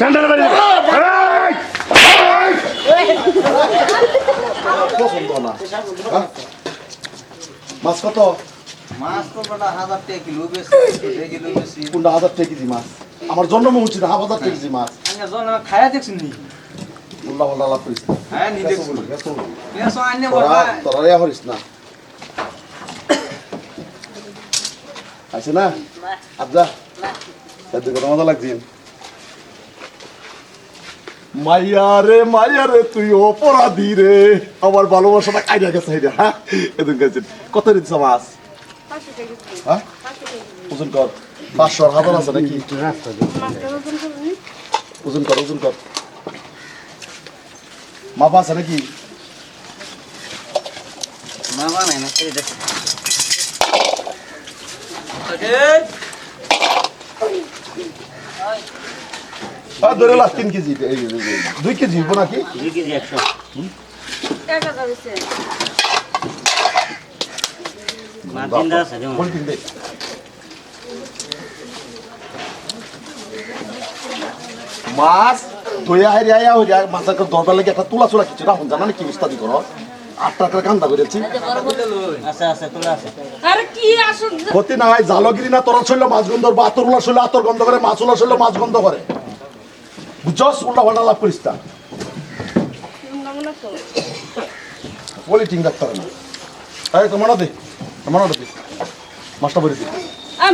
Sandal বাড়ি পছন্দ না মাছ কত মাছ তো বড় 1000 টাকা কিলো বেশি 2 কিলো বেশি কোনটা 1000 টাকা কেজি মাছ আমার জন্ম উচিত 1000 টাকা কেজি মাছ আঙ্গা জন খায়া দেখছিস নি উল্লা পাল্লা লাভ করিস না হ্যাঁ নি দেখছিস পেছো আইনে তোরা বড় তোরা রেয়া করিস না আছে না আব্জা এত কথা মজা লাগছে মাইয়া রে তুই অপরাধী রে আমার ভালোবাসাটা কাইরা গেছে এটা হ্যাঁ এদিন গেছেন কত দিচ্ছ মাছ হ্যাঁ ওজন কর 500 আর 1000 আছে নাকি ওজন কর মাপ আছে নাকি মা বানাই না এই দেখ ধরে লাস 3 কেজি 2 কেজি হবো নাকি 2 কেজি 100 1000 হইছে মার্জিন দা আছে যেমন কোন কিন দে মাছ ধুয়ে হাইরে আয়া হই যায় মাছকে দরবার লাগে একটা তুলা চুলা কিছু রাখুন জানা না কি উস্তাদি করো 8 টাকার কান্দা করেছি আছে আছে তোলা আছে আরে কি আসুন ক্ষতি না হয় জালগিরি না তোরা ছইলো মাছ গন্ধ বা আতরুলা ছইলো আতর গন্ধ করে মাছুলা ছইলো মাছ গন্ধ করে বুঝছস উল্টা পাল্টা লাভ করিস তা বলি ঠিক ডাক্তার না এই তো মনে দে মাছটা ভরে দে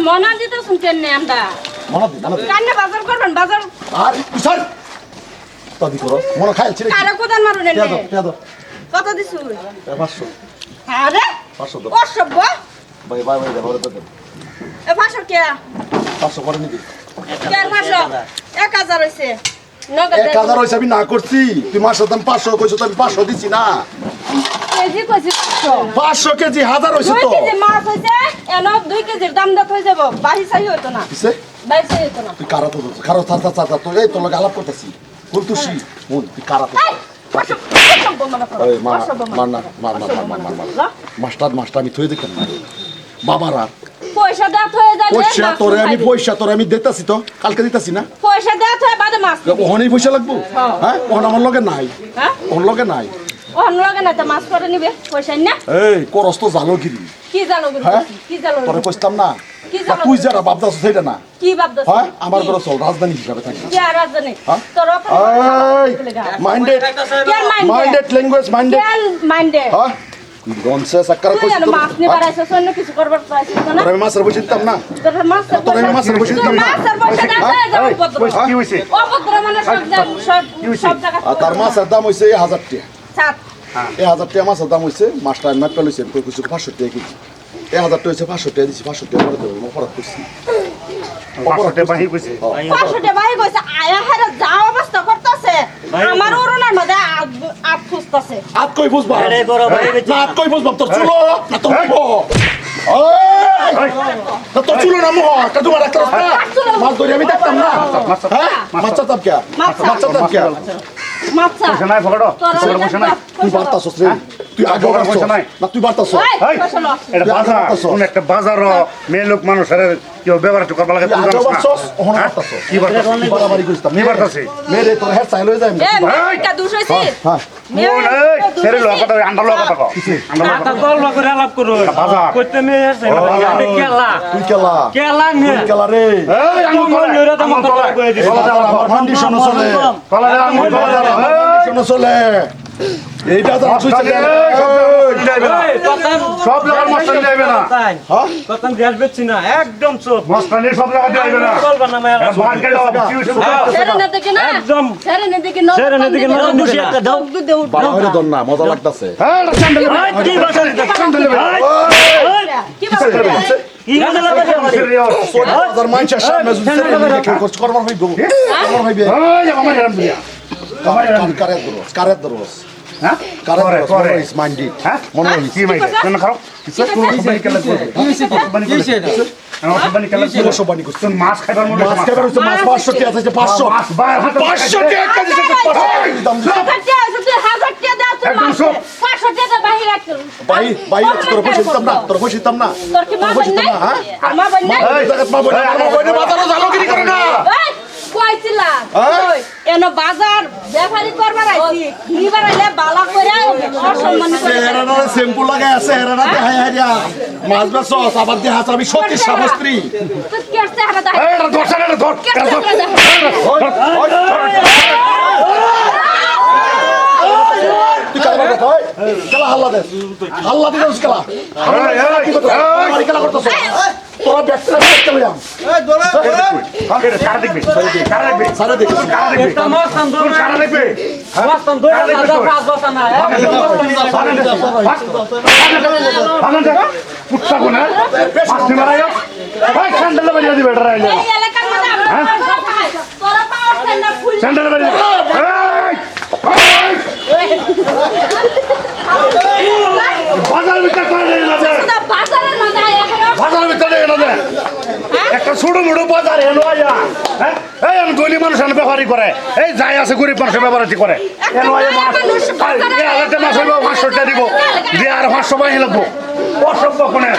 মনা দিতে শুনছেন না আমরা মনে দে কান্নে বাজার করবেন বাজার আর উসার তাদি করো মনে খাইছি রে কারা কোদান মারুন এনে পেদো কত দিছু 500 আরে 500 দাও অসভ্য ভাই ধরে দে এ ভাষা কে 500 করে নিবি কে ভাষা 1000 হইছে নগদ 1000 হইছে আমি না করছি তুই মাছের দাম 500 কইছো তো আমি 500 দিছি না কেজি কইছি 500 কেজি 1000 হইছে 2 তো কেজি মাছ হইছে এন 2 কেজির দাম দাত হই যাব বাহি চাই হইতো না কিসে বাহি চাই হইতো না তুই কারা তো খারো থাতা তো এই তোর লগে আলাপ করতেছি বলতুছি মন তুই কারা তো এই মার মাস্টার আমি থই দেখতাম না পয়সা দাত হয়ে যাবে পয়সা তোরে আমি দিতাছি তো কালকে দিতাছি না পয়সা দাত হয়ে বাদে মাছ ওখানেই পয়সা লাগবো হ্যাঁ ওখানে আমার লগে নাই হ্যাঁ ওর লগে নাই অন্য লাগে না তো মাছ করে নিবে পয়সা না এই করস তো জালগিরি কি জানো হ্যাঁ কি জানো তোরে কইতাম না কি জানো তুই যারা বাপদাস সেটা না কি ভাবদছ হ্যাঁ আমার ঘরে চল রাজধানী হিসাবে থাকি কি আর জানি হ্যাঁ? তোর মাইন্ডেড ল্যাঙ্গুয়েজ মাইন্ডেড মাইন্ডে হ্যাঁ গনসে সাক্কার তুই কইছিস আর মাছ নি বাড়াইছ অন্য কিছু করবার পাইছিস না তোরে মাছের বসে দিতাম না তোর মাছ তোরে মাছের বসে দিতাম না মাছের পয়সা দাও যাও পত্র কি হইছে অপত্র মানে সব জায়গা আর তার মাছের দাম হইছে 1000 টাকা সাত 1000 টাকা মাছের দাম হইছে মাছটা আমি মাপটা লইছি কই কিছু 500 টাকা কেজি 1000 টাকা হইছে 500 টাকা দিছি 500 টাকা করে দেব অপরাধ করছি অপরাধে বাহি কইছে 500 টাকা ভাই কইছে আয়া হারা যাও অবস্থা করতেছে আমার ওরনার মধ্যে আট খুঁজতেছে আত কই বুঝবা আরে বড় ভাই না আত কই বুঝবা তোর চুলো না তোর মুখ ওই না তোর চুলো না মুখ কা তোমার একটা মাছ ধরে আমি দেখতাম না হ্যাঁ মাছ চাপ কে মাছ চাপ কে মাছটা পয়সা নাই ফকড় তোর পয়সা নাই তুই বার্তাছস রে তুই আগে আমার পয়সা নাই। না তুই বার্তাছস এই এটা বাজার কোন একটা বাজার মেয়ে লোক মানুষের কেউ ব্যবহার একটু করবা লাগে তুই তুই আগে জানিস না বার্তাছস ওহন বার্তাছস কি বার্তাছিস? তুই বাড়াবাড়ি করিস না কি বার্তাছিস? মেরে তোর হেড চাইলো যায় এ মেয়েটা দুষ হইছে হ্যাঁ কোন এই ছেড়ে লো কথা আন্ডার লো কথা কও আন্ডার লো কথা গল্প করে আলাপ করো বাজার করতে মেয়ে আছে কেলা তুই কেলা কেলা তুই নিয়ে কেলা রে এই আঙ্গুল তোলা আঙ্গুল তোলা কই দিছ আমার ফাউন্ডেশন চলে তোলা আঙ্গুল তোলা ফাউন্ডেশন চলে এইটা তো তুই চলে সব জায়গার মশলা যাবে না হ্যাঁ কত গ্যাস বেচছি না একদম চোপ মশলা সব জায়গা যাবে না চলবা না মেলা মার্কেট কি হইছে সেরেনে দেখে না একদম সেরেনে দেখে না সেরেনে দেখে নজর দিছে একটা দাও বাড়া হইরে দন না মজা লাগতাছে হ্যাঁ স্যান্ডেল কি বাসা স্যান্ডেল কি বলছিস কি মজা লাগে হাজার মানুষের সামনে যদি কেউ খরচ করবার হইব করবার হইবে এই আমার জানাম দিয়া কারের দরস হ্যাঁ কারের করে দরস করে ইস মাইন্ডেড হ্যাঁ মনে মনে হইছে কি মাইকে কেন খাও কিছু কোন কোম্পানি কেলা করবে কোম্পানি আমার কোম্পানি কেলা কি বসো বানি করছ তুমি মাছ খাইবার মনে মাছ খাবার হইছে মাছ 500 টাকা আছে 500 মাছ বাইরে হাতে 500 টাকা কেজি আছে 500 দাম দিছে একদম সব। 500 টাকা বাহির রাখছো ভাই তোর পয়সা দিতাম না তোর পয়সা দিতাম না তোর কি মা পয়সা বল দিতাম নাই না হ্যাঁ আর মা বল নাই এই জায়গা মা বই না বাজারও জালগিরি করে না কইছিলা হ্যাঁ এনো বাজার ব্যাপারি করবার আইছি নিবার আইলে বালা কইরা অসম্মান করে হেরানা শ্যাম্পু লাগাই আছে হেরানাতে হাই হাইয়া মাছ বেচছ আবার দিয়ে হাত আমি সত্যি সাবস্ত্রী তুই কি করতে হারা দা এই এটা ধর সারা ধর তুই কালা কথা হয় কালা হাল্লা দে হাল্লা দিতে কালা কি কালা করতেছ তোরা ব্যক্তিরা দেখতে লইয়াম কারা দেখবে কারা দেখবে সারা দেখি একটা মাছ আন্দোলন তোর কারা দেখবে মাছ আন্দোলন রাজা পাঁচ বছর না পুট্টা কোনা পাঁচটি মারাইও ভাই স্যান্ডেল বাড়িয়ে দিবে এটা রাইলে এই এলাকার মধ্যে আমার তোরা পাওয়ার না ফুল স্যান্ডেল বাড়িয়ে দিবে বাজার ভিতরে করে দেয় না বাজারের মধ্যে আয়া বাজার ভিতরে এনে দেয় একটা ছোট মোটো বাজার এলো আয়া হ্যাঁ এই আমি গলি মানুষ এনে ব্যাপারি করে এই যাই আছে গরিব মানুষের ব্যাপারি করে এলো আয়া মাছ এই হাজারটা মাছ হইব 500 টাকা দিব দিয়ে আর 500 বাইরে লাগবো অসভ্য কোনে